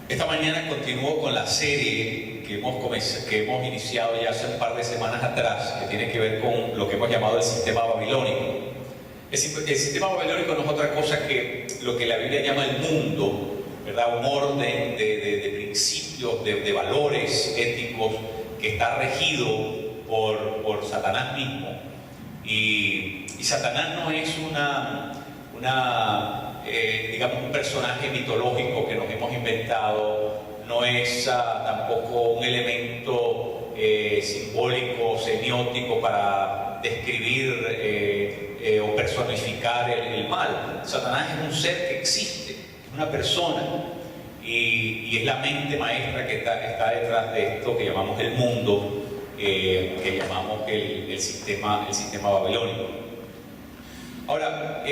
Esta mañana continúo con la serie que hemos iniciado ya hace un par de semanas atrás, que tiene que ver con lo que hemos llamado el sistema babilónico. El sistema babilónico no es otra cosa que lo que la Biblia llama el mundo, ¿verdad? Un orden de principios, de valores éticos que está regido por Satanás mismo. Y Satanás no es digamos, un personaje mitológico que nos hemos inventado, no es tampoco un elemento simbólico, semiótico para describir o personificar el mal. Satanás es un ser que existe, es una persona, y es la mente maestra que está detrás de esto que llamamos el mundo, que llamamos el sistema babilónico. Ahora,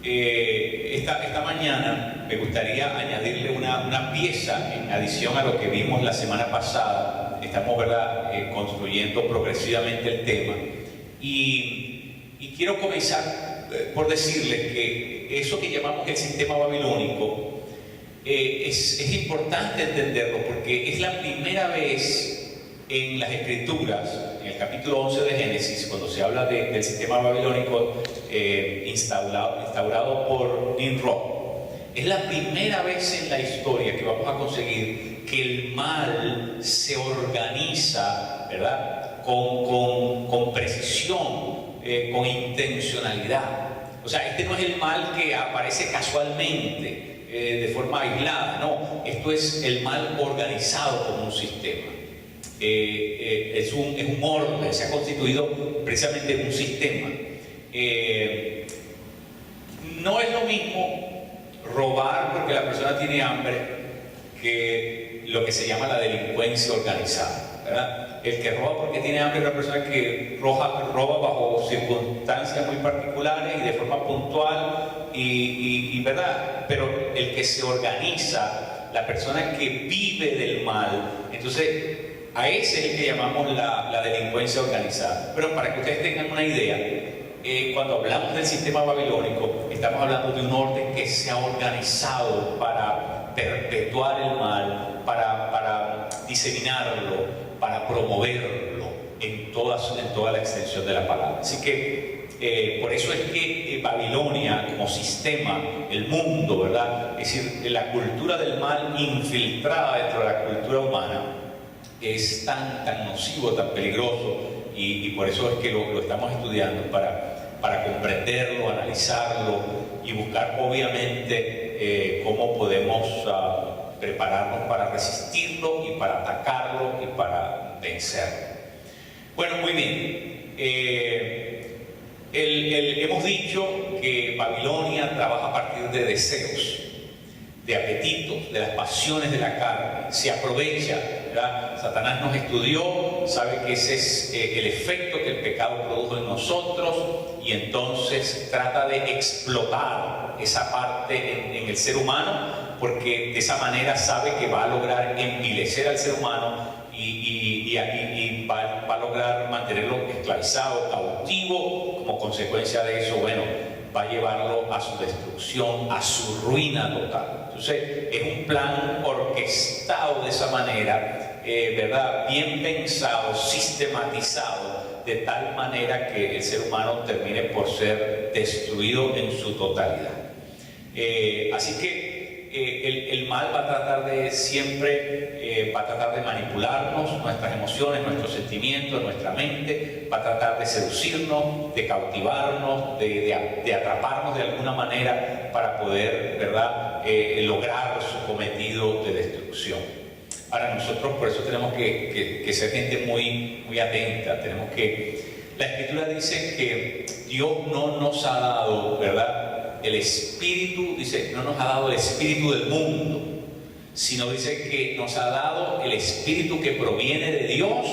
esta mañana me gustaría añadirle una pieza en adición a lo que vimos la semana pasada. Estamos, ¿verdad?, construyendo progresivamente el tema. Y quiero comenzar por decirles que eso que llamamos el sistema babilónico es importante entenderlo, porque es la primera vez en las Escrituras, en el capítulo 11 de Génesis, cuando se habla del sistema babilónico instaurado por Nimrod. Es la primera vez en la historia que vamos a conseguir que el mal se organiza, ¿verdad?, con precisión, con intencionalidad. O sea, este no es el mal que aparece casualmente, de forma aislada, no. Esto es el mal organizado como un sistema. Es un orden, se ha constituido precisamente en un sistema. No es lo mismo robar porque la persona tiene hambre que lo que se llama la delincuencia organizada, ¿verdad? El que roba porque tiene hambre es una persona que roba bajo circunstancias muy particulares y de forma puntual, ¿verdad? Pero el que se organiza, la persona que vive del mal, entonces a ese es el que llamamos la delincuencia organizada. Pero para que ustedes tengan una idea, cuando hablamos del sistema babilónico, estamos hablando de un orden que se ha organizado para perpetuar el mal, para diseminarlo, para promoverlo en toda la extensión de la palabra. Así que por eso es que Babilonia como sistema, el mundo, ¿verdad?, es decir, la cultura del mal infiltrada dentro de la cultura humana, es tan nocivo, tan peligroso, y por eso es que lo estamos estudiando, para comprenderlo, analizarlo y buscar obviamente cómo podemos prepararnos para resistirlo y para atacarlo y para vencerlo. Bueno, muy bien. Hemos dicho que Babilonia trabaja a partir de deseos, de apetitos, de las pasiones de la carne. Se aprovecha, ¿verdad? Satanás nos estudió, sabe que ese es el efecto que el pecado produjo en nosotros, y entonces trata de explotar esa parte en el ser humano, porque de esa manera sabe que va a lograr envilecer al ser humano y va a lograr mantenerlo esclavizado, cautivo. Como consecuencia de eso, bueno, va a llevarlo a su destrucción, a su ruina total. Entonces, es un plan orquestado de esa manera, ¿verdad?, bien pensado, sistematizado, de tal manera que el ser humano termine por ser destruido en su totalidad. Así que el mal va a tratar de siempre, va a tratar de manipularnos, nuestras emociones, nuestros sentimientos, nuestra mente, va a tratar de seducirnos, de cautivarnos, de atraparnos de alguna manera para poder, ¿verdad?, lograr su cometido de destrucción. Ahora nosotros por eso tenemos que ser gente muy atenta. La Escritura dice que Dios no nos ha dado, ¿verdad?, el espíritu, dice, no nos ha dado el espíritu del mundo, sino dice que nos ha dado el espíritu que proviene de Dios,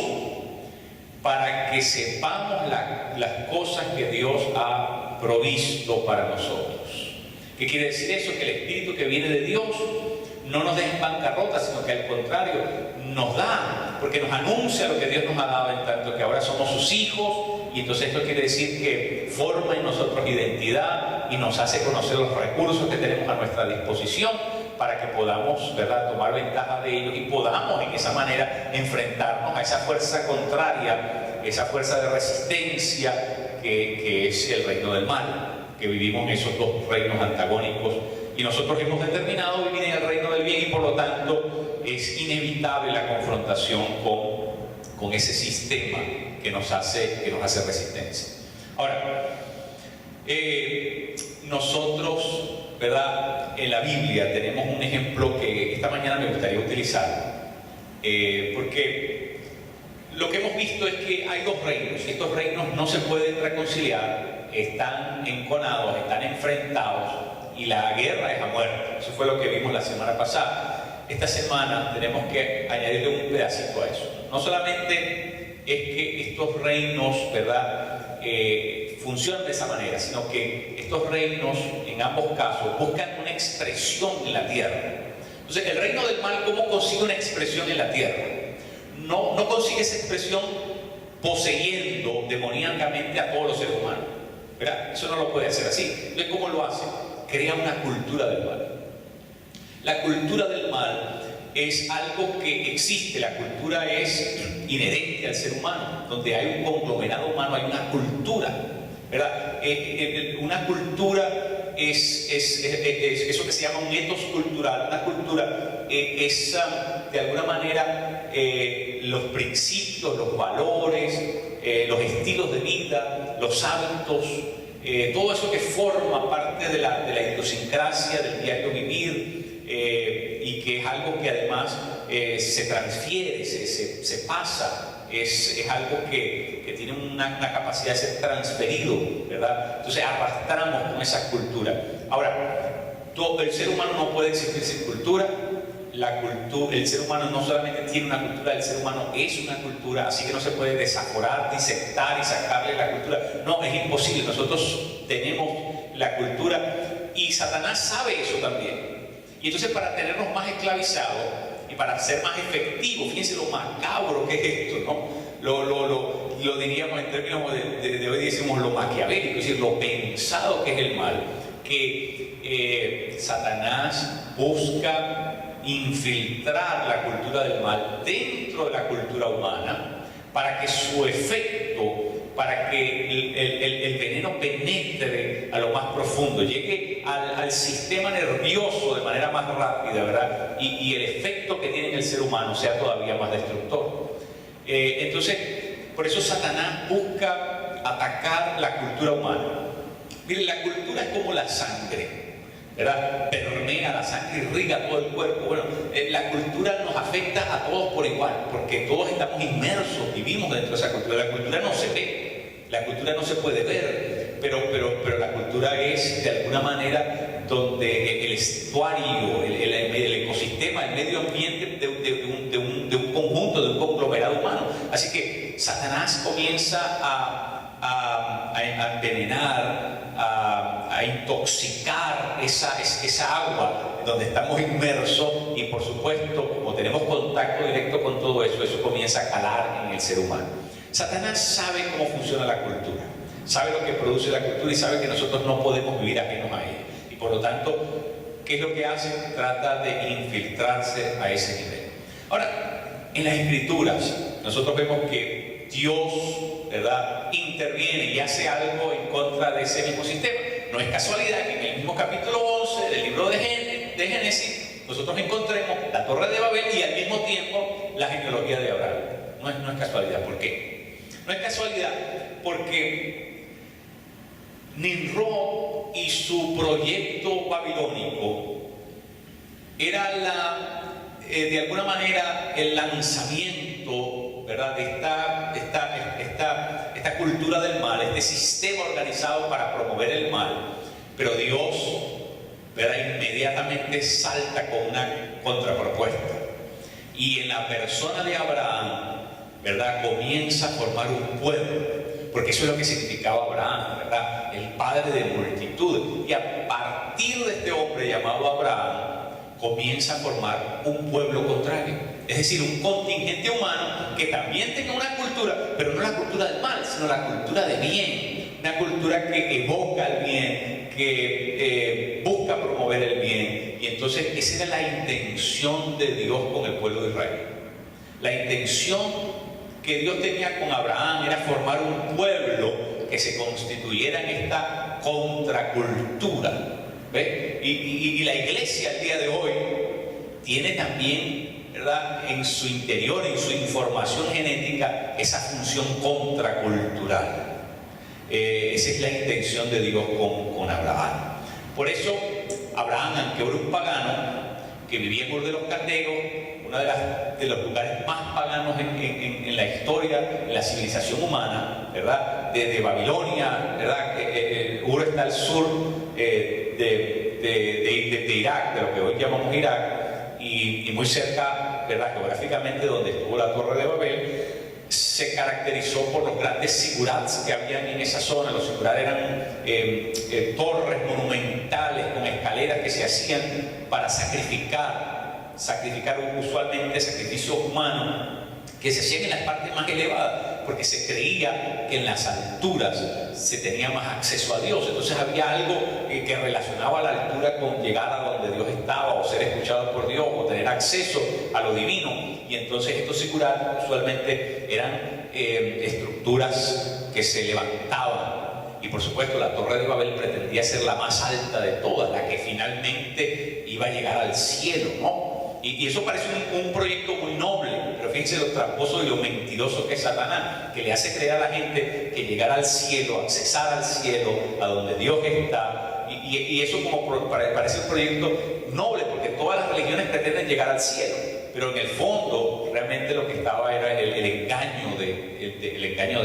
para que sepamos las cosas que Dios ha provisto para nosotros. ¿Qué quiere decir eso? Que el espíritu que viene de Dios no nos deja en bancarrota, sino que al contrario nos da, porque nos anuncia lo que Dios nos ha dado, en tanto que ahora somos sus hijos. Y entonces esto quiere decir que forma en nosotros identidad y nos hace conocer los recursos que tenemos a nuestra disposición para que podamos, ¿verdad?, tomar ventaja de ellos y podamos en esa manera enfrentarnos a esa fuerza contraria, esa fuerza de resistencia que es el reino del mal, que vivimos en esos dos reinos antagónicos, y nosotros hemos determinado vivir en el reino del bien, y por lo tanto es inevitable la confrontación con ese sistema que nos hace resistencia. Ahora, nosotros, ¿verdad?, en la Biblia tenemos un ejemplo que esta mañana me gustaría utilizar, porque lo que hemos visto es que hay dos reinos, y estos reinos no se pueden reconciliar, están enconados, están enfrentados, y la guerra es a muerte. Eso fue lo que vimos la semana pasada. Esta semana tenemos que añadirle un pedacito a eso. No solamente es que estos reinos, ¿verdad?, funcionan de esa manera, sino que estos reinos, en ambos casos, buscan una expresión en la tierra. Entonces, el reino del mal, ¿cómo consigue una expresión en la tierra? No consigue esa expresión poseyendo demoníacamente a todos los seres humanos, ¿verdad? Eso no lo puede hacer así. Entonces, ¿cómo lo hace? Crea una cultura del mal. La cultura del mal es algo que existe, la cultura es inherente al ser humano, donde hay un conglomerado humano, hay una cultura, ¿verdad? Una cultura es eso que se llama un ethos cultural. Una cultura es de alguna manera los principios, los valores, los estilos de vida, los hábitos, todo eso que forma parte de la idiosincrasia del diario vivir, y que es algo que además se transfiere, se pasa, es algo que tiene una capacidad de ser transferido, ¿verdad? Entonces arrastramos con esa cultura. Ahora, el ser humano no puede existir sin cultura. El ser humano no solamente tiene una cultura, el ser humano es una cultura, así que no se puede desaforar, disectar y sacarle la cultura. No, es imposible. Nosotros tenemos la cultura y Satanás sabe eso también. Y entonces, para tenernos más esclavizados y para ser más efectivos, fíjense lo macabro que es esto, ¿no? Lo diríamos en términos de hoy, decimos lo maquiavélico, es decir, lo pensado que es el mal, que Satanás busca infiltrar la cultura del mal dentro de la cultura humana para que su efecto, para que el veneno penetre a lo más profundo, llegue al sistema nervioso de manera más rápida, ¿verdad? Y el efecto que tiene en el ser humano sea todavía más destructor. Entonces, por eso Satanás busca atacar la cultura humana. Miren, la cultura es como la sangre, ¿verdad? Permea la sangre, irriga todo el cuerpo. Bueno, la cultura nos afecta a todos por igual, porque todos estamos inmersos, vivimos dentro de esa cultura. La cultura no se ve, la cultura no se puede ver, pero la cultura es de alguna manera donde el estuario, el ecosistema, el medio ambiente de un conjunto, de un conglomerado humano. Así que Satanás comienza a envenenar, a intoxicar esa agua donde estamos inmersos, y por supuesto, como tenemos contacto directo con todo eso, eso comienza a calar en el ser humano. Satanás sabe cómo funciona la cultura, sabe lo que produce la cultura y sabe que nosotros no podemos vivir ajenos a ella. Y por lo tanto, ¿qué es lo que hace? Trata de infiltrarse a ese nivel. Ahora, en las Escrituras, nosotros vemos que Dios, ¿verdad?, interviene y hace algo en contra de ese mismo sistema. No es casualidad que en el mismo capítulo 11 del libro de Génesis nosotros encontremos la Torre de Babel y al mismo tiempo la genealogía de Abraham. No es casualidad. ¿Por qué? No es casualidad porque Nimrod y su proyecto babilónico era de alguna manera el lanzamiento, ¿verdad?, de esta cultura del mal, este sistema organizado para promover el mal. Pero Dios, ¿verdad?, inmediatamente salta con una contrapropuesta, y en la persona de Abraham, ¿verdad?, comienza a formar un pueblo, porque eso es lo que significaba Abraham, ¿verdad?, el padre de multitud. Y a partir de este hombre llamado Abraham comienza a formar un pueblo contrario, es decir, un contingente humano que también tenga una cultura, pero no la cultura del mal, sino la cultura de bien, una cultura que evoca el bien, que busca promover el bien. Y entonces esa era la intención de Dios con el pueblo de Israel. La intención que Dios tenía con Abraham era formar un pueblo que se constituyera en esta contracultura. ¿Ve? Y la iglesia al día de hoy tiene también, ¿verdad?, en su interior, en su información genética, esa función contracultural. Esa es la intención de Dios con Abraham. Por eso Abraham, aunque era un pagano que vivía en Ur de los Caldeos, uno de los lugares más paganos en la historia, en la civilización humana, ¿verdad?, de Babilonia, ¿verdad? Ur está al sur de Irak, de lo que hoy llamamos Irak, y muy cerca, ¿verdad?, geográficamente, donde estuvo la Torre de Babel. Se caracterizó por los grandes zigurats que habían en esa zona. Los zigurats eran torres monumentales con escaleras que se hacían para sacrificar usualmente sacrificios humanos, que se hacían en las partes más elevadas, porque se creía que en las alturas se tenía más acceso a Dios. Entonces había algo que relacionaba la altura con llegar a donde Dios estaba, o ser escuchado por Dios, o tener acceso a lo divino. Y entonces estos zigurats usualmente eran estructuras que se levantaban. Y por supuesto la Torre de Babel pretendía ser la más alta de todas, la que finalmente iba a llegar al cielo, ¿no? Y eso parece un proyecto muy noble, pero fíjense lo tramposo y lo mentiroso que es Satanás, que le hace creer a la gente que llegar al cielo, accesar al cielo, a donde Dios está, y eso como parece un proyecto noble, porque todas las religiones pretenden llegar al cielo, pero en el fondo realmente lo que estaba era el engaño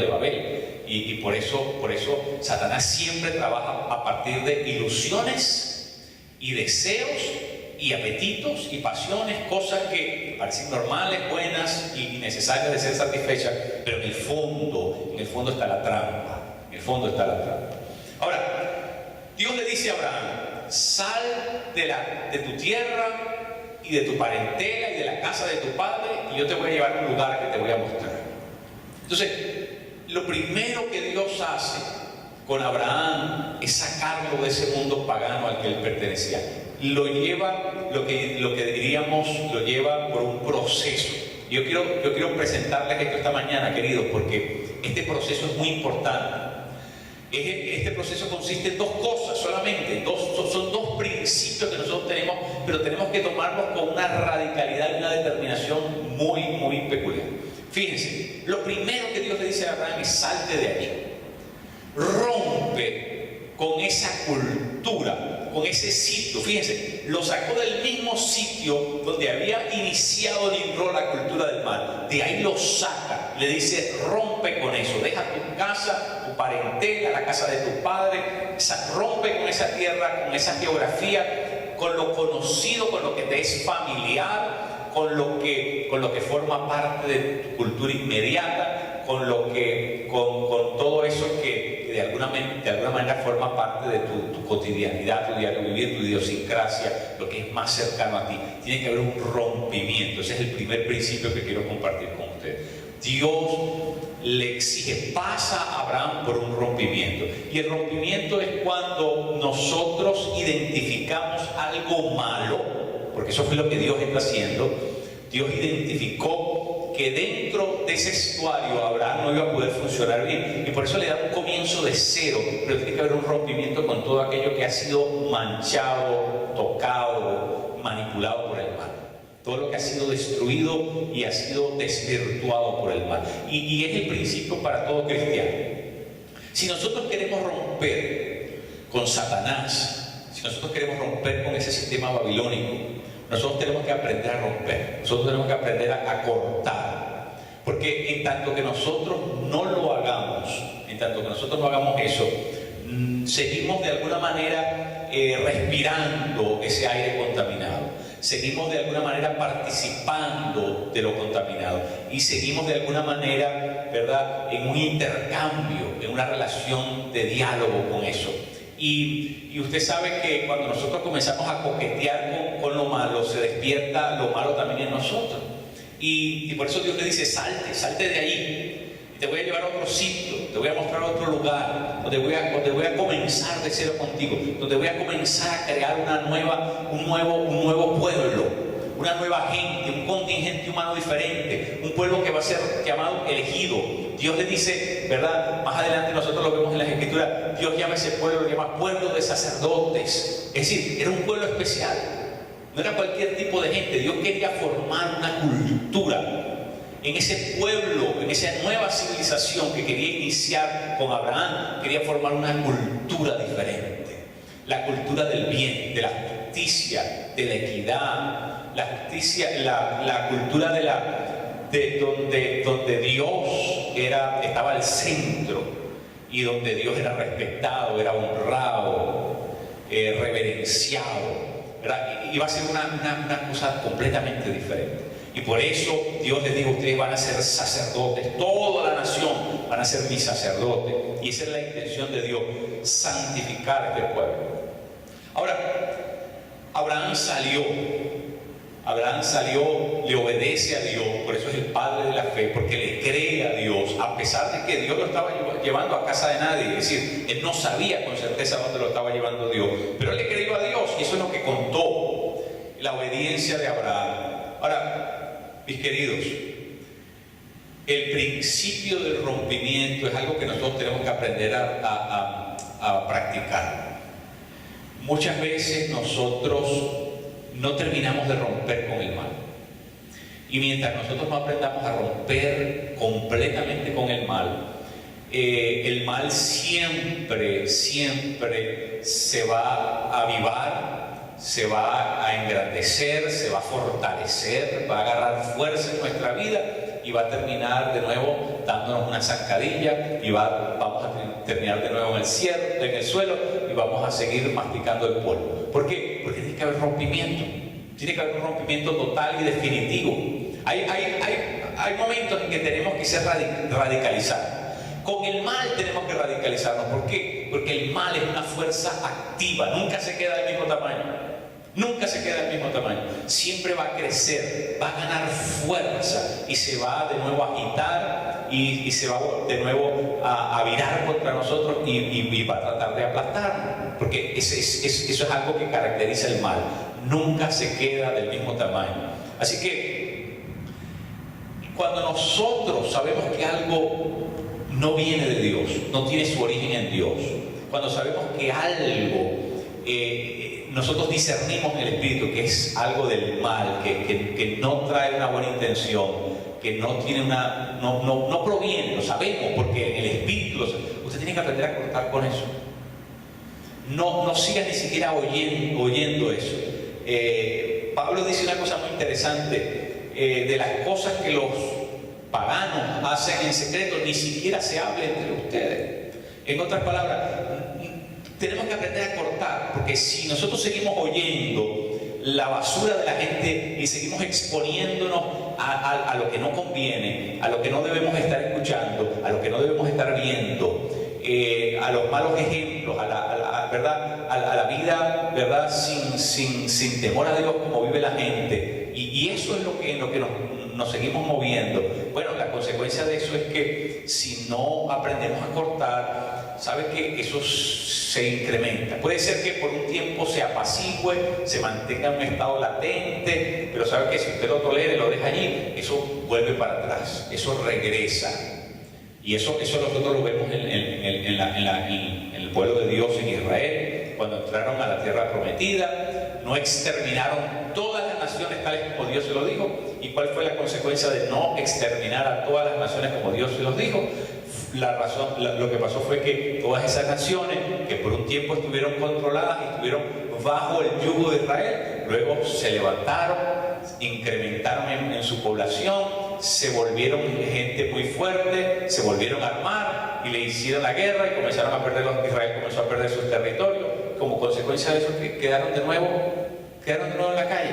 de Babel. Y por eso Satanás siempre trabaja a partir de ilusiones y deseos y apetitos y pasiones, cosas que parecen normales, buenas y necesarias de ser satisfechas, pero en el fondo está la trampa. Ahora, Dios le dice a Abraham: sal de tu tierra y de tu parentela y de la casa de tu padre, y yo te voy a llevar a un lugar que te voy a mostrar. Entonces, lo primero que Dios hace con Abraham es sacarlo de ese mundo pagano al que él pertenecía. Lo lleva, lo que diríamos, lo lleva por un proceso. Yo quiero presentarles esto esta mañana, queridos, porque este proceso es muy importante. Este proceso consiste en dos cosas solamente, son dos principios que nosotros tenemos, pero tenemos que tomarlos con una radicalidad y una determinación muy, muy peculiar. Fíjense, lo primero que Dios le dice a Abraham es: salte de allí, rompe con esa cultura, con ese sitio. Fíjense, lo sacó del mismo sitio donde había iniciado Nimrod la cultura del mal. De ahí lo saca, le dice: rompe con eso, deja tu casa, tu parentela, la casa de tu padre, rompe con esa tierra, con esa geografía, con lo conocido, con lo que te es familiar, con lo que forma parte de tu cultura inmediata, con todo eso que de alguna manera forma parte de tu cotidianidad, tu diario vivir, tu idiosincrasia, lo que es más cercano a ti. Tiene que haber un rompimiento. Ese es el primer principio que quiero compartir con ustedes. Dios le exige, pasa a Abraham por un rompimiento. Y el rompimiento es cuando nosotros identificamos algo malo, porque eso fue lo que Dios está haciendo. Dios identificó que dentro de ese estuario Abraham no iba a poder funcionar bien, y por eso le da un comienzo de cero, pero tiene que haber un rompimiento con todo aquello que ha sido manchado, tocado, manipulado por el mal. Todo lo que ha sido destruido y ha sido desvirtuado por el mal. Y es el principio para todo cristiano. Si nosotros queremos romper con Satanás, si nosotros queremos romper con ese sistema babilónico, nosotros tenemos que aprender a romper, nosotros tenemos que aprender a cortar. Porque en tanto que nosotros no lo hagamos, eso, seguimos de alguna manera respirando ese aire contaminado. Seguimos de alguna manera participando de lo contaminado. Y seguimos de alguna manera, ¿verdad?, en un intercambio, en una relación de diálogo con eso. Y usted sabe que cuando nosotros comenzamos a coquetear con lo malo, se despierta lo malo también en nosotros. Y por eso Dios le dice: salte de ahí. te voy a llevar a otro sitio, te voy a mostrar otro lugar, donde voy a comenzar de cero contigo, donde voy a comenzar a crear un nuevo pueblo, una nueva gente, un contingente humano diferente, un pueblo que va a ser llamado elegido. Dios le dice, ¿verdad? Más adelante nosotros lo vemos en las Escrituras, Dios llama a ese pueblo, lo llama pueblo de sacerdotes. Es decir, era un pueblo especial, no era cualquier tipo de gente. Dios quería formar una cultura en ese pueblo, en esa nueva civilización que quería iniciar con Abraham. Quería formar una cultura diferente, la cultura del bien, de la justicia, de la equidad, la justicia, la cultura donde Dios estaba al centro y donde Dios era respetado, era honrado, reverenciado, ¿verdad? Iba a ser una cosa completamente diferente. Y por eso Dios les dijo, ustedes van a ser sacerdotes, toda la nación van a ser mis sacerdotes. Y esa es la intención de Dios, santificar a este pueblo. Ahora, Abraham salió, le obedece a Dios, por eso es el padre de la fe, porque le cree a Dios, a pesar de que Dios lo estaba llevando a casa de nadie. Es decir, él no sabía con certeza dónde lo estaba llevando Dios, pero él le creyó a Dios, y eso es lo que contó, la obediencia de Abraham. Ahora, mis queridos, el principio del rompimiento es algo que nosotros tenemos que aprender a practicar. Muchas veces nosotros no terminamos de romper con el mal. Y mientras nosotros no aprendamos a romper completamente con el mal siempre se va a avivar, se va a engrandecer, se va a fortalecer, va a agarrar fuerza en nuestra vida y va a terminar de nuevo dándonos una zancadilla y vamos a terminar de nuevo en el suelo y vamos a seguir masticando el polvo. ¿Por qué? Porque tiene que haber rompimiento. Tiene que haber un rompimiento total y definitivo. Hay momentos en que tenemos que ser radicalizados. Con el mal tenemos que radicalizarnos. ¿Por qué? Porque el mal es una fuerza activa, nunca se queda del mismo tamaño. Nunca se queda del mismo tamaño. Siempre va a crecer, va a ganar fuerza y se va de nuevo a agitar y se va de nuevo a virar contra nosotros y va a tratar de aplastarnos. Porque eso es algo que caracteriza el mal. Nunca se queda del mismo tamaño. Así que cuando nosotros sabemos que algo no viene de Dios, no tiene su origen en Dios, cuando sabemos que algo nosotros discernimos en el Espíritu que es algo del mal, que no trae una buena intención, que no tiene no proviene, lo sabemos porque en el Espíritu, usted tiene que aprender a cortar con eso. No siga ni siquiera oyendo eso. Pablo dice una cosa muy interesante, de las cosas que los paganos hacen en secreto, ni siquiera se hable entre ustedes. En otras palabras, tenemos que aprender a cortar, porque si nosotros seguimos oyendo la basura de la gente y seguimos exponiéndonos a lo que no conviene, a lo que no debemos estar escuchando, a lo que no debemos estar viendo, a los malos ejemplos, a la vida, ¿verdad? Sin temor a Dios como vive la gente, y eso es en lo que nos seguimos moviendo. Bueno, la consecuencia de eso es que si no aprendemos a cortar, ¿sabe que eso se incrementa? Puede ser que por un tiempo se apacigüe, se mantenga en un estado latente, pero sabe que si usted lo tolera y lo deja allí, eso vuelve para atrás, eso regresa. Y eso nosotros lo vemos en el pueblo de Dios en Israel, cuando entraron a la tierra prometida, no exterminaron todas las naciones tales como Dios se lo dijo. ¿Y cuál fue la consecuencia de no exterminar a todas las naciones como Dios se los dijo? Lo que pasó fue que todas esas naciones que por un tiempo estuvieron controladas y estuvieron bajo el yugo de Israel, luego se levantaron, incrementaron en su población, se volvieron gente muy fuerte, se volvieron a armar y le hicieron la guerra y Israel comenzó a perder sus territorios. Como consecuencia de eso, quedaron de nuevo en la calle.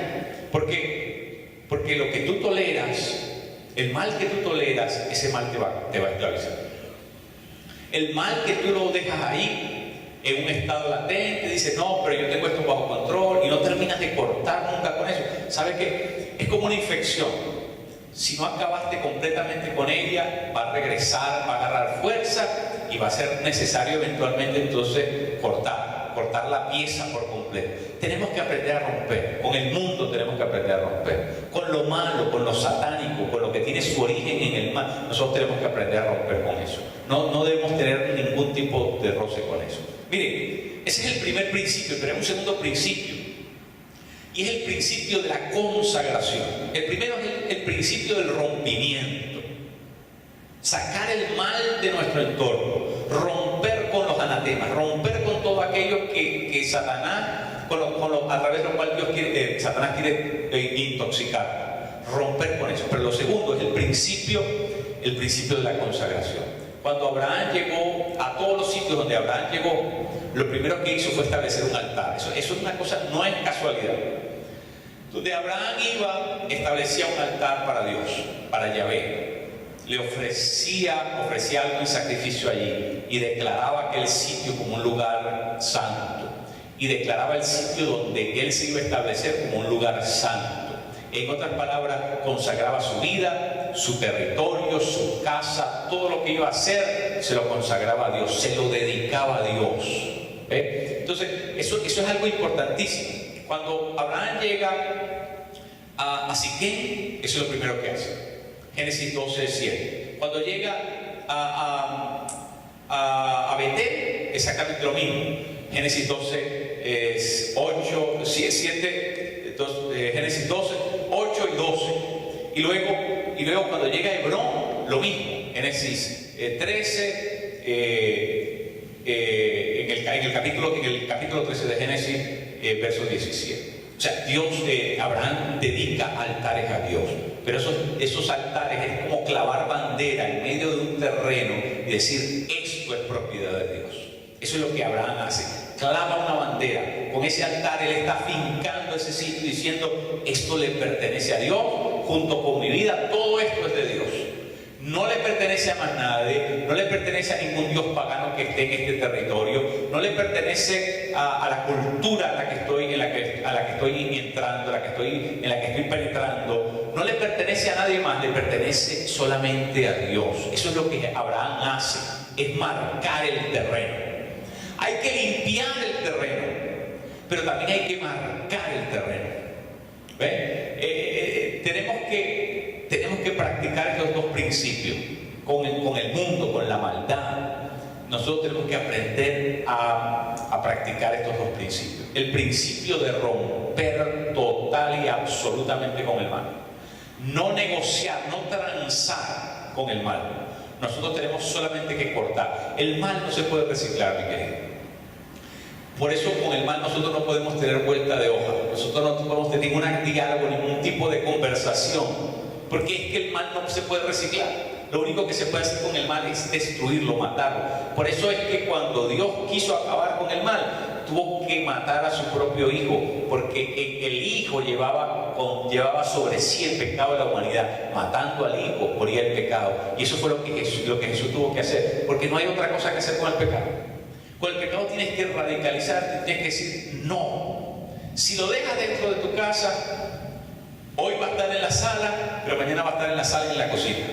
Porque lo que tú toleras, el mal que tú toleras, ese mal te va a esclavizar. El mal que tú lo dejas ahí en un estado latente, dices, no, pero yo tengo esto bajo control, y no terminas de cortar nunca con eso. ¿Sabes qué? Es como una infección. Si no acabaste completamente con ella, va a regresar, va a agarrar fuerza y va a ser necesario eventualmente entonces cortar la pieza por completo. Tenemos que aprender a romper. Con el mundo tenemos que aprender a romper. Con lo malo, con lo satánico, con lo que tiene su origen en el mal, nosotros tenemos que aprender a romper con eso. No debemos tener ningún tipo de roce con eso. Miren, ese es el primer principio, pero hay un segundo principio. Y es el principio de la consagración. El primero es el principio del rompimiento. Sacar el mal de nuestro entorno. Romper con los anatemas. Romper con todo aquello que Satanás, a través de lo cual Satanás quiere intoxicar. Romper con eso. Pero lo segundo es el principio de la consagración. Cuando Abraham llegó a todos los sitios donde Abraham llegó, lo primero que hizo fue establecer un altar. Eso es una cosa, no es casualidad. Donde Abraham iba, establecía un altar para Dios, para Yahvé. Le ofrecía algo en sacrificio allí y declaraba aquel sitio como un lugar santo. Y declaraba el sitio donde él se iba a establecer como un lugar santo. En otras palabras, consagraba su vida, su territorio, su casa, todo lo que iba a hacer, se lo consagraba a Dios, se lo dedicaba a Dios. Entonces, eso es algo importantísimo. Cuando Abraham llega a Siquem, eso es lo primero que hace. Génesis 12:7. Cuando llega a Betel, exactamente lo mismo. Génesis 12:8, 7, Génesis 12, 8 y 12. Y luego cuando llega a Hebrón, lo mismo. Génesis 13, en el capítulo 13 de Génesis, verso 17. O sea, Abraham dedica altares a Dios, pero esos altares es como clavar bandera en medio de un terreno y decir, esto es propiedad de Dios. Eso es lo que Abraham hace, clava una bandera. Con ese altar él está fincando ese sitio diciendo, esto le pertenece a Dios, junto con mi vida, todo esto es de Dios. No le pertenece a más nadie, no le pertenece a ningún dios pagano que esté en este territorio, no le pertenece a la cultura a la que estoy entrando, en la que estoy penetrando, no le pertenece a nadie más, le pertenece solamente a Dios. Eso es lo que Abraham hace, es marcar el terreno. Hay que limpiar el terreno, pero también hay que marcar el terreno. Tenemos que practicar estos dos principios con el mundo, con la maldad. Nosotros tenemos que aprender a practicar estos dos principios. El principio de romper total y absolutamente con el mal. No negociar, no transar con el mal. Nosotros tenemos solamente que cortar. El mal no se puede reciclar, mi querido. Por eso con el mal nosotros no podemos tener vuelta de hoja. Nosotros no podemos tener ningún diálogo, ningún tipo de conversación. Porque es que el mal no se puede reciclar. Lo único que se puede hacer con el mal es destruirlo, matarlo. Por eso es que cuando Dios quiso acabar con el mal, tuvo que matar a su propio hijo, porque el hijo llevaba sobre sí el pecado de la humanidad. Matando al hijo moría el pecado. Y eso fue lo que Jesús tuvo que hacer, porque no hay otra cosa que hacer con el pecado. Con el pecado tienes que radicalizarte, tienes que decir no. Si lo dejas dentro de tu casa, hoy va a estar en la sala, pero mañana va a estar en la sala y en la cocina.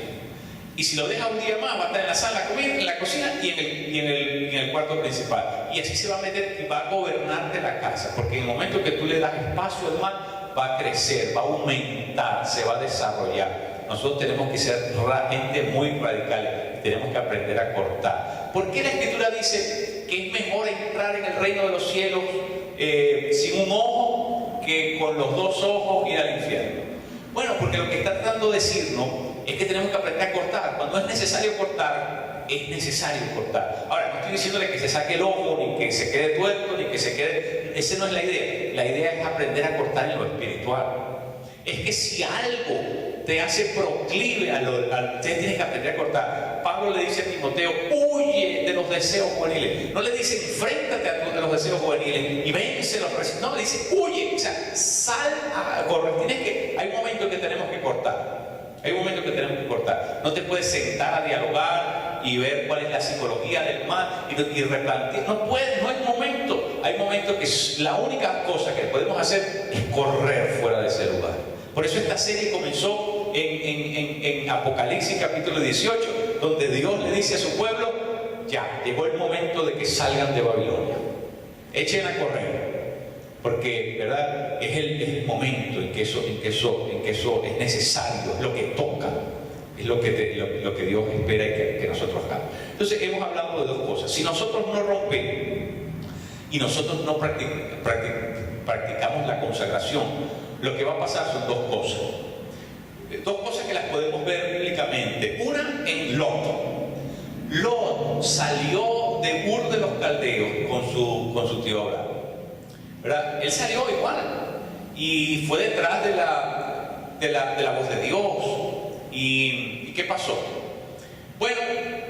Y si lo dejas un día más, va a estar en la sala, en la cocina y en el cuarto principal. Y así se va a meter y va a gobernarte la casa. Porque en el momento que tú le das espacio al mal, va a crecer, va a aumentar, se va a desarrollar. Nosotros tenemos que ser gente muy radical. Tenemos que aprender a cortar. ¿Por qué la Escritura dice que es mejor entrar en el reino de los cielos sin un ojo que con los dos ojos ir al infierno? Bueno, porque lo que está tratando de decirnos es que tenemos que aprender a cortar. Cuando es necesario cortar, es necesario cortar. Ahora, no estoy diciéndole que se saque el ojo, ni que se quede tuerto, ni que se quede... Esa no es la idea. La idea es aprender a cortar en lo espiritual. Es que si algo te hace proclive te tienes que aprender a cortar. Pablo le dice a Timoteo, huye de los deseos juveniles. No le dice enfréntate a los deseos juveniles y vence los deseos. No, le dice huye, o sea, sal a correr. Hay un momento que tenemos que cortar. Hay un momento que tenemos que cortar. No te puedes sentar a dialogar y ver cuál es la psicología del mal y replantear. No puedes, no hay momento. Hay momentos que la única cosa que podemos hacer es correr fuera de ese lugar. Por eso esta serie comenzó en Apocalipsis capítulo 18, donde Dios le dice a su pueblo: ya, llegó el momento de que salgan de Babilonia, echen a correr, porque, ¿verdad?, es el momento en que eso es necesario, es lo que toca, es lo que Dios espera que nosotros hagamos. Entonces hemos hablado de dos cosas. Si nosotros no rompemos y nosotros no practicamos la consagración, lo que va a pasar son dos cosas. Dos cosas que las podemos ver bíblicamente. Una en Lot. Lot salió de Ur de los Caldeos con su tío Abraham, ¿verdad? Él salió igual y fue detrás de la voz de Dios. ¿Y qué pasó? Bueno,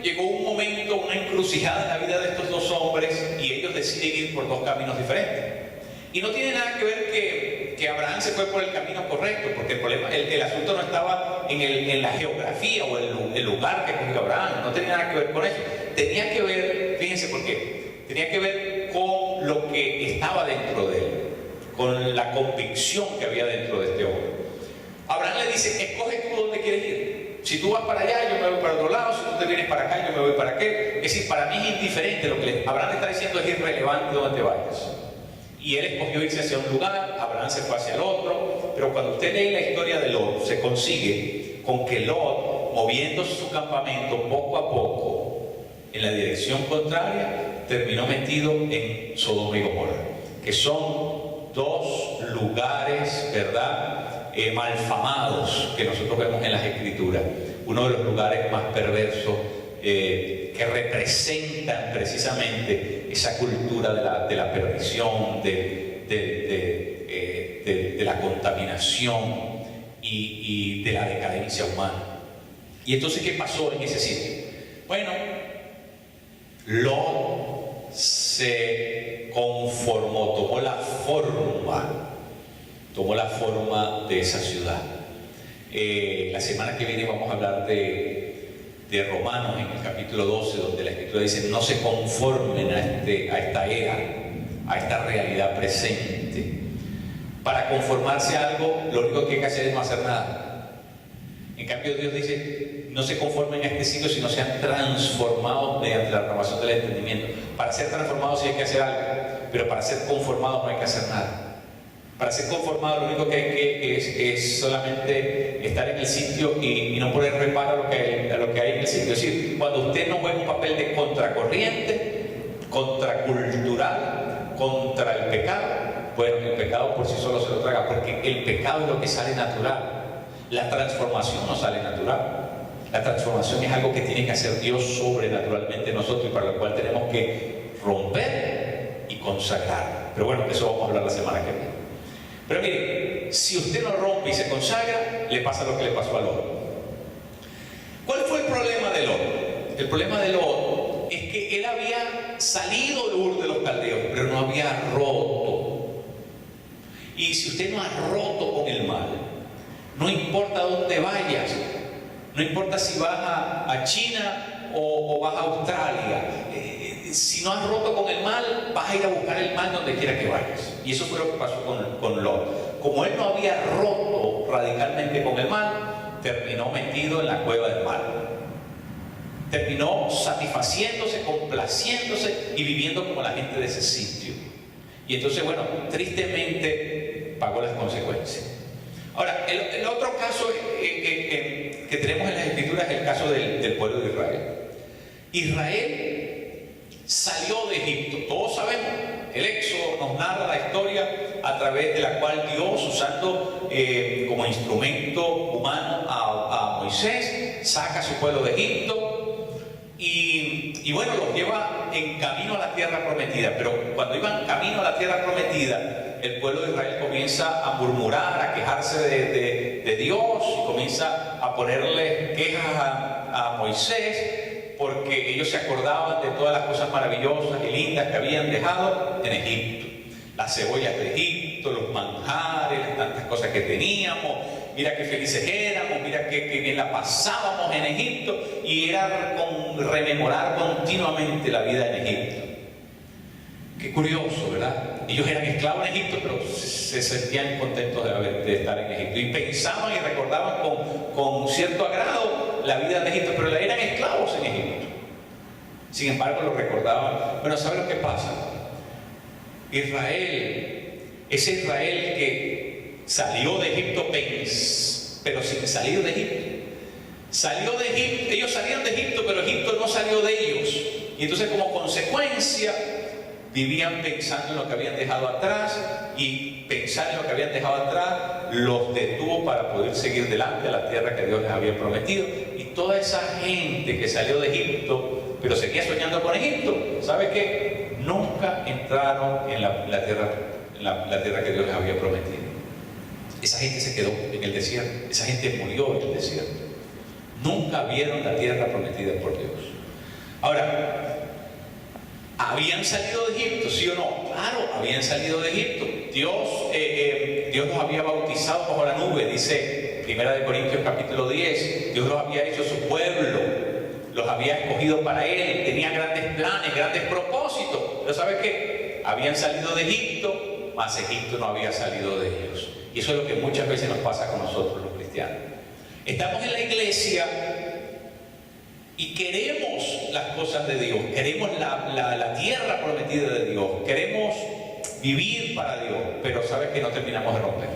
llegó un momento, una encrucijada en la vida de estos dos hombres, y ellos deciden ir por dos caminos diferentes. Y no tiene nada que ver que Abraham se fue por el camino correcto, porque el asunto no estaba en la geografía o el lugar que cogió Abraham, no tenía nada que ver con eso. Tenía que ver, fíjense por qué, tenía que ver con lo que estaba dentro de él, con la convicción que había dentro de este hombre. Abraham le dice: escoge tú dónde quieres ir. Si tú vas para allá, yo me voy para otro lado. Si tú te vienes para acá, yo me voy para aquel. Es decir, para mí es indiferente. Lo que Abraham le está diciendo es irrelevante donde te vayas. Y él escogió irse hacia un lugar, Abraham se fue hacia el otro. Pero cuando usted lee la historia de Lot, se consigue con que Lot, moviendo su campamento poco a poco en la dirección contraria, terminó metido en Sodoma y Gomorra, que son dos lugares, ¿verdad?, malfamados que nosotros vemos en las Escrituras. Uno de los lugares más perversos que representan precisamente esa cultura de la perdición, de la contaminación y de la decadencia humana. Y entonces, ¿qué pasó en ese sitio? Bueno, Lot se conformó, tomó la forma de esa ciudad. La semana que viene vamos a hablar de Romanos, en el capítulo 12, donde la Escritura dice: no se conformen a esta era, a esta realidad presente. Para conformarse a algo, lo único que hay que hacer es no hacer nada. En cambio, Dios dice: no se conformen a este siglo, sino sean transformados mediante la renovación del entendimiento. Para ser transformados sí hay que hacer algo, pero para ser conformados no hay que hacer nada. Para ser conformado, lo único que hay que es solamente estar en el sitio y no poner reparo a lo que hay en el sitio. Es decir, cuando usted no juega un papel de contracorriente, contracultural, contra el pecado, bueno, el pecado por sí solo se lo traga, porque el pecado es lo que sale natural. La transformación no sale natural. La transformación es algo que tiene que hacer Dios sobrenaturalmente en nosotros, y para lo cual tenemos que romper y consagrar. Pero bueno, de eso vamos a hablar la semana que viene. Pero mire, si usted no rompe y se consagra, le pasa lo que le pasó a Lot. ¿Cuál fue el problema de Lot? El problema de Lot es que él había salido de Ur de los Caldeos, pero no había roto. Y si usted no ha roto con el mal, no importa dónde vayas, no importa si vas a China o vas a Australia, si no has roto con el mal, vas a ir a buscar el mal donde quiera que vayas. Y eso fue lo que pasó con Lot. Como él no había roto radicalmente con el mal, terminó metido en la cueva del mal. Terminó satisfaciéndose, complaciéndose y viviendo como la gente de ese sitio. Y entonces, bueno, tristemente pagó las consecuencias. Ahora, el otro caso que tenemos en las Escrituras es el caso del pueblo de Israel. Israel salió de Egipto, todos sabemos. El Éxodo nos narra la historia a través de la cual Dios, usando como instrumento humano a Moisés, saca a su pueblo de Egipto y bueno, los lleva en camino a la tierra prometida. Pero cuando iban camino a la tierra prometida, el pueblo de Israel comienza a murmurar, a quejarse de Dios, y comienza a ponerle quejas a Moisés, porque ellos se acordaban de todas las cosas maravillosas y lindas que habían dejado en Egipto. Las cebollas de Egipto, los manjares, las tantas cosas que teníamos. Mira qué felices éramos, mira qué bien la pasábamos en Egipto. Y era rememorar continuamente la vida en Egipto. Qué curioso, ¿verdad? Ellos eran esclavos en Egipto, pero se sentían contentos de estar en Egipto. Y pensaban y recordaban con cierto agrado la vida de Egipto, pero eran esclavos en Egipto. Sin embargo, lo recordaban. Bueno, ¿sabe lo que pasa? Israel, ese Israel que salió de Egipto pero sin salir de Egipto. Salió de Egipto, ellos salieron de Egipto, pero Egipto no salió de ellos. Y entonces, como consecuencia, vivían pensando en lo que habían dejado atrás, y pensar en lo que habían dejado atrás los detuvo para poder seguir delante a la tierra que Dios les había prometido. Y toda esa gente que salió de Egipto, pero seguía soñando con Egipto, ¿sabe qué? Nunca entraron en la tierra que Dios les había prometido. Esa gente se quedó en el desierto, esa gente murió en el desierto. Nunca vieron la tierra prometida por Dios. Ahora, ¿habían salido de Egipto? ¿Sí o no? Claro, habían salido de Egipto. Dios los había bautizado bajo la nube, dice 1 Corintios capítulo 10. Dios los había hecho su pueblo, los había escogido para Él, tenía grandes planes, grandes propósitos. Pero ¿sabe qué? Habían salido de Egipto, mas Egipto no había salido de ellos. Y eso es lo que muchas veces nos pasa con nosotros los cristianos. Estamos en la iglesia y queremos las cosas de Dios, queremos la tierra prometida de Dios, queremos vivir para Dios, pero sabes que no terminamos de romper.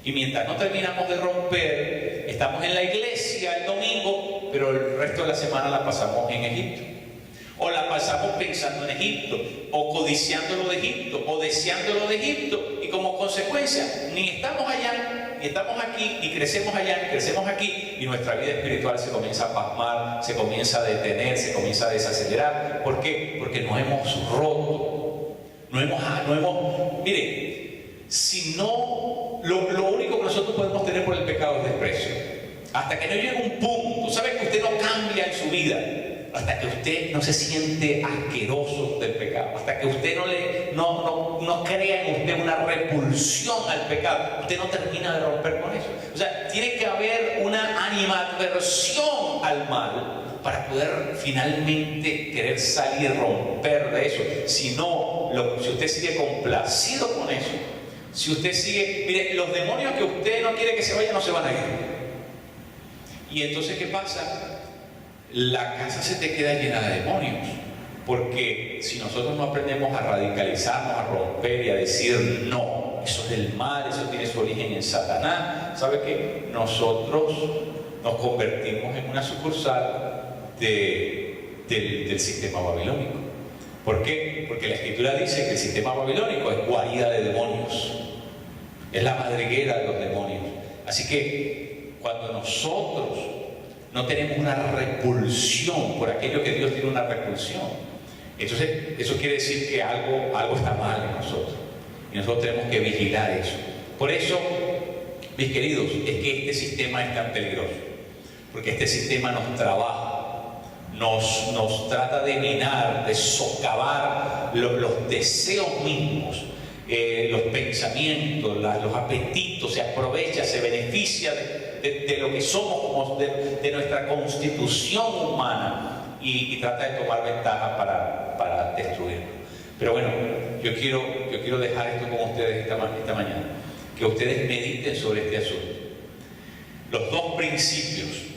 Y mientras no terminamos de romper, estamos en la iglesia el domingo, pero el resto de la semana la pasamos en Egipto. O la pasamos pensando en Egipto, o codiciándolo de Egipto, o deseándolo de Egipto, y como consecuencia, ni estamos allá, ni estamos aquí, y crecemos allá, y crecemos aquí, y nuestra vida espiritual se comienza a pasmar, se comienza a detener, se comienza a desacelerar. ¿Por qué? Porque no hemos roto, mire, si no, lo único que nosotros podemos tener por el pecado es desprecio. Hasta que no llegue un punto, ¿sabe que usted no cambia en su vida? Hasta que usted no se siente asqueroso del pecado, hasta que usted no crea en usted una repulsión al pecado, usted no termina de romper con eso. O sea, tiene que haber una animadversión al mal para poder finalmente querer salir, romper de eso. Si no, si usted sigue complacido con eso, si usted sigue, mire, los demonios que usted no quiere que se vayan, no se van a ir. Y entonces, ¿qué pasa? La casa se te queda llena de demonios, porque si nosotros no aprendemos a radicalizarnos, a romper y a decir no, eso es del mal, eso tiene su origen en Satanás, ¿sabe qué? Nosotros nos convertimos en una sucursal del sistema babilónico. ¿Por qué? Porque la Escritura dice que el sistema babilónico es guarida de demonios, es la madriguera de los demonios. Así que cuando nosotros no tenemos una repulsión por aquello que Dios tiene una repulsión, entonces eso quiere decir que algo está mal en nosotros, y nosotros tenemos que vigilar eso. Por eso, mis queridos, es que este sistema es tan peligroso, porque este sistema nos trabaja, nos trata de minar, de socavar los deseos mismos, los pensamientos, los apetitos, se aprovecha, se beneficia de lo que somos, de nuestra constitución humana, y trata de tomar ventaja para destruirlo. Pero bueno, yo quiero dejar esto con ustedes esta mañana, que ustedes mediten sobre este asunto. Los dos principios,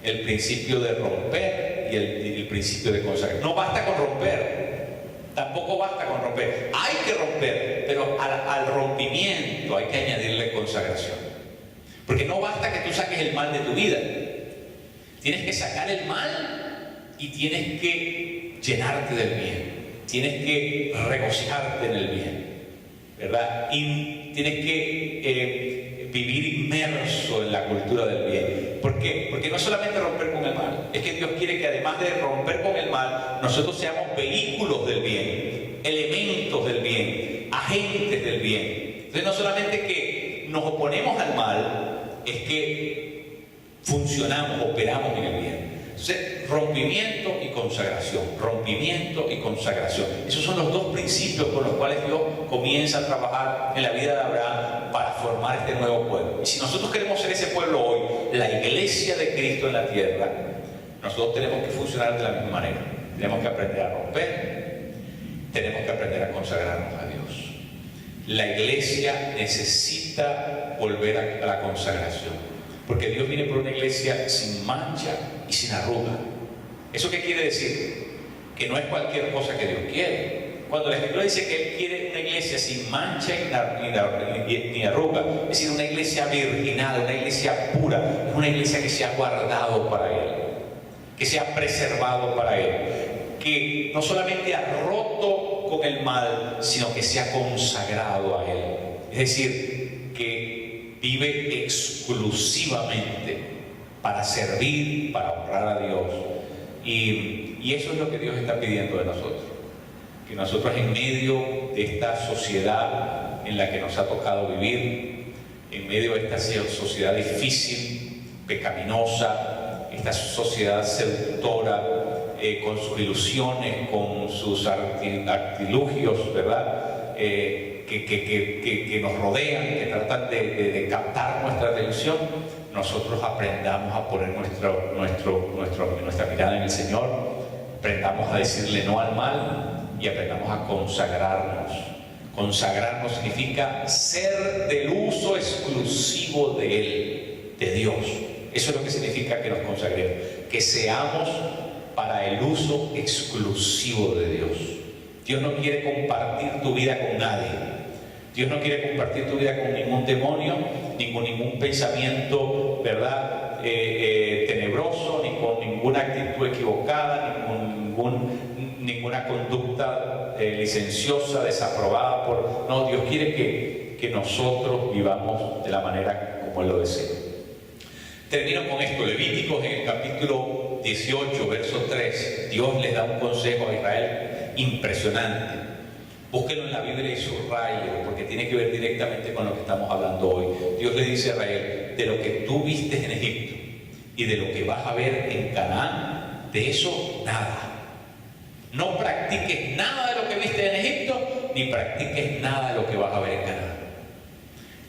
el principio de romper y el principio de consagrar. No basta con romper, tampoco basta con romper, hay que romper, pero al rompimiento hay que añadirle consagración. Porque no basta que tú saques el mal de tu vida, tienes que sacar el mal y tienes que llenarte del bien, tienes que regocijarte en el bien, ¿verdad? Y tienes que vivir inmerso en la cultura del bien. ¿Por qué? Porque no es solamente romper con el mal, es que Dios quiere que además de romper con el mal, nosotros seamos vehículos del bien, elementos del bien, agentes del bien. Entonces no solamente que nos oponemos al mal, es que funcionamos, operamos en el bien. Entonces, rompimiento y consagración, rompimiento y consagración. Esos son los dos principios con los cuales Dios comienza a trabajar en la vida de Abraham para formar este nuevo pueblo. Y si nosotros queremos ser ese pueblo hoy, la iglesia de Cristo en la tierra, nosotros tenemos que funcionar de la misma manera. Tenemos que aprender a romper, tenemos que aprender a consagrarnos a Dios. La iglesia necesita volver a la consagración. Porque Dios viene por una iglesia sin mancha y sin arruga. ¿Eso qué quiere decir? Que no es cualquier cosa que Dios quiere. Cuando la Escritura dice que Él quiere una iglesia sin mancha ni arruga, es decir, una iglesia virginal, una iglesia pura, es una iglesia que se ha guardado para Él, que se ha preservado para Él, que no solamente ha roto con el mal, sino que se ha consagrado a Él. Es decir, que vive exclusivamente para servir, para honrar a Dios. Y eso es lo que Dios está pidiendo de nosotros. Que nosotros, en medio de esta sociedad en la que nos ha tocado vivir, en medio de esta sociedad difícil, pecaminosa, esta sociedad seductora, con sus ilusiones, con sus artilugios, ¿verdad? Que nos rodean, que tratan de captar nuestra atención, nosotros aprendamos a poner nuestra mirada en el Señor, aprendamos a decirle no al mal y aprendamos a consagrarnos. Consagrarnos significa ser del uso exclusivo de Él, de Dios. Eso es lo que significa que nos consagremos, que seamos para el uso exclusivo de Dios. Dios no quiere compartir tu vida con nadie. Dios no quiere compartir tu vida con ningún demonio, ni con ningún pensamiento, ¿verdad? Tenebroso, ni con ninguna actitud equivocada, ni con ninguna conducta licenciosa, desaprobada por... No, Dios quiere que nosotros vivamos de la manera como Él lo desea. Termino con esto. Levíticos, en el capítulo 18, verso 3, Dios les da un consejo a Israel impresionante. Búsquenlo en la Biblia y subrayen, porque tiene que ver directamente con lo que estamos hablando hoy. Dios le dice a Israel: de lo que tú viste en Egipto y de lo que vas a ver en Canaán, de eso nada. No practiques nada de lo que viste en Egipto, ni practiques nada de lo que vas a ver en Canaán.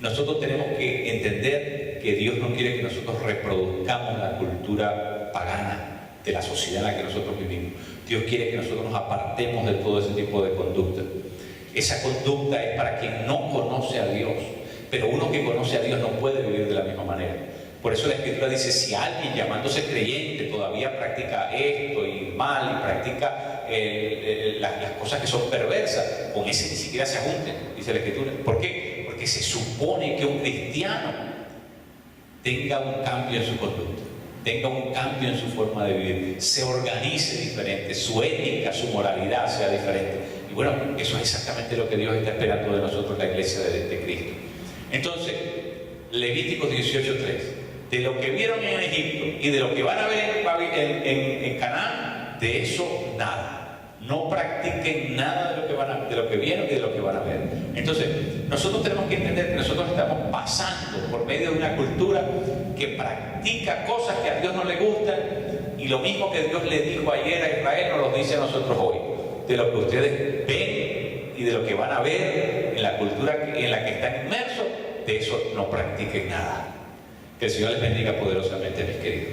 Nosotros tenemos que entender que Dios no quiere que nosotros reproduzcamos la cultura pagana de la sociedad en la que nosotros vivimos. Dios quiere que nosotros nos apartemos de todo ese tipo de conducta. Esa conducta es para quien no conoce a Dios, pero uno que conoce a Dios no puede vivir de la misma manera. Por eso la Escritura dice: si alguien llamándose creyente todavía practica esto y mal, y practica las cosas que son perversas, con ese ni siquiera se junten, dice la Escritura. ¿Por qué? Porque se supone que un cristiano tenga un cambio en su conducta, tenga un cambio en su forma de vivir, se organice diferente, su ética, su moralidad sea diferente. Y bueno, eso es exactamente lo que Dios está esperando de nosotros, la iglesia de Cristo. Entonces, Levíticos 18:3, de lo que vieron en Egipto y de lo que van a ver en Canaán, de eso nada. No practiquen nada de lo que vieron y de lo que van a ver. Entonces, nosotros tenemos que entender que nosotros estamos pasando por medio de una cultura que practica cosas que a Dios no le gustan, y lo mismo que Dios le dijo ayer a Israel nos lo dice a nosotros hoy. De lo que ustedes ven y de lo que van a ver en la cultura en la que están inmersos, de eso no practiquen nada. Que el Señor les bendiga poderosamente, mis queridos.